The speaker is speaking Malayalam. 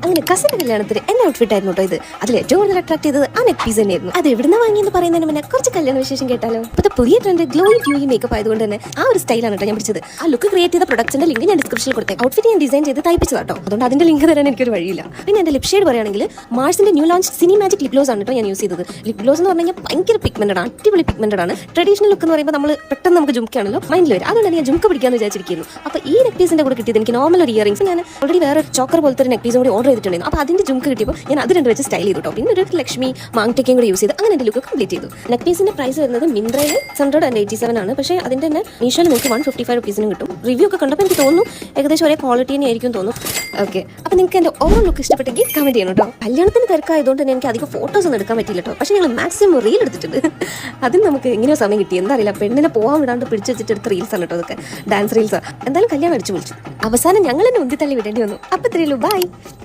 അങ്ങനെ കസിന്റെ കല്യാണത്തിന് എന്റെ ഔട്ട്ഫിറ്റ് ആയിരുന്നു കേട്ടോ ഇത്. അതിൽ ഏറ്റവും കൂടുതൽ അട്രാക്ട് ചെയ്തത് ആ നെക്ക് പീസ് തന്നെയായിരുന്നു. അത് എവിടുന്ന് വാങ്ങിയെന്ന് പറയുന്നതിന് മുന്നേ കുറച്ച് കല്യാണ വിശേഷം കേട്ടാലോ. ഇപ്പോഴത്തെ പുതിയ ട്രെൻഡ് ഗ്ലോയിങ് ഡ്യൂയിങ് മേക്കപ്പ് ആയതുകൊണ്ട് തന്നെ ആ ഒരു സ്റ്റൈലാണ് കേട്ടോ ഞാൻ പിടിച്ചത്. ആ ലുക്ക് ക്രിയേറ്റ് ചെയ്ത പ്രൊഡക്ട്സിന്റെ ലിങ്ക് ഞാൻ ഡിസ്ക്രിപ്ഷനിൽ കൊടുത്തേ. ഔട്ട്ഫിറ്റ് ഞാൻ ഡിസൈൻ ചെയ്ത് തയ്പ്പിച്ചതാട്ടോ, അതുകൊണ്ട് അതിന്റെ ലിങ്ക് തരാൻ എനിക്കൊരു വഴിയില്ല. പിന്നെ എന്റെ ലിപ് ഷെയ്ഡ് പറയുകയാണെങ്കിൽ മാർസിന്റെ new launch cinematic lip gloss ആണ് കേട്ടോ ഞാൻ യൂസ് ചെയ്തത്. ലിപ് ഗ്ലോസ് എന്ന് പറഞ്ഞാൽ ഭയങ്കര പിഗ്മെന്റഡ് ആണ്, അടിപൊളി പിഗ്മെന്റഡ് ആണ്. ട്രഡീഷണൽ ലുക്ക് എന്ന് പറയുമ്പോൾ നമ്മൾ പെട്ടെന്ന് നമുക്ക് ജുംക്കാണല്ലോ മൈൻഡിൽ വരും, അതുകൊണ്ട് ഞാൻ ജുംക്ക പിടിക്കാന്ന് വിചാരിച്ചിരിക്കുന്നു. അപ്പോൾ ഈ നെക്ക് പീസിന്റെ കൂടെ കിട്ടിയത് എനിക്ക് നോർമൽ ഒരു ഇയറിംഗ്സ് ഞാൻ ഓൾറെഡി വേറെ ചോക്കർ പോലത്തെ ഒരു നെക്ക് പീസും കൂടി ഓർഡർ ചെയ്തിട്ടുണ്ടായിരുന്നു. അപ്പോൾ അതിന്റെ ജുംക്ക കിട്ടിയപ്പോൾ ഞാൻ അത് രണ്ട് വെച്ച് സ്റ്റൈൽ ചെയ്തു കേട്ടോ. പിന്നെ ഒരു ലക്ഷ്മി മാങ്ടേക്കും കൂടി യൂസ് ചെയ്ത് അങ്ങനെ എന്റെ ലുക്ക് കംപ്ലീറ്റ് ചെയ്തു. നെക്ക് പീസിന്റെ പ്രൈസ് വരുന്നത് മിന്ത്രയിൽ 687 ആണ്, പക്ഷേ അതിന്റെ തന്നെ മീഷോയിൽ നിങ്ങൾക്ക് 155 റുപ്പീസിനും കിട്ടും. റിവ്യൂ ഒക്കെ കണ്ടപ്പോൾ എനിക്ക് തോന്നുന്നു ഏകദേശം ഒരേ ക്വാളിറ്റി തന്നെ ആയിരിക്കും തോന്നുന്നു. ഓക്കെ, അപ്പോൾ നിങ്ങൾക്ക് എൻ്റെ ഓവർ ലുക്ക് ഇഷ്ടപ്പെട്ടെങ്കിൽ കമന്റ് ചെയ്യണം കേട്ടോ. കല്യാണത്തിന് തിരക്കായതുകൊണ്ട് തന്നെ എനിക്ക് അധികം ഫോട്ടോസ് ഒന്നും എടുക്കാൻ പറ്റില്ല കേട്ടോ, പക്ഷേ ഞങ്ങൾ മാക്സിമം റീൽ എടുത്തിട്ടുണ്ട്. അതിന് നമുക്ക് എങ്ങനെയോ സമയം കിട്ടി എന്താ അറിയില്ല. പെണ്ണിനെ പോകാൻ വിടാണ്ട് പിടിച്ച് വെച്ചിട്ട് എടുത്ത റീൽസ് ആണ് കേട്ടോ അതൊക്കെ, ഡാൻസ് റീൽസ്. എന്തായാലും കല്യാണം അടിച്ചു വിളിച്ചു. അവസാനം ഞങ്ങൾ തന്നെ ഉന്തി തള്ളി വിടേണ്ടി വന്നു. അപ്പോൾ ഇത്രയേ ഉള്ളൂ, ബൈ.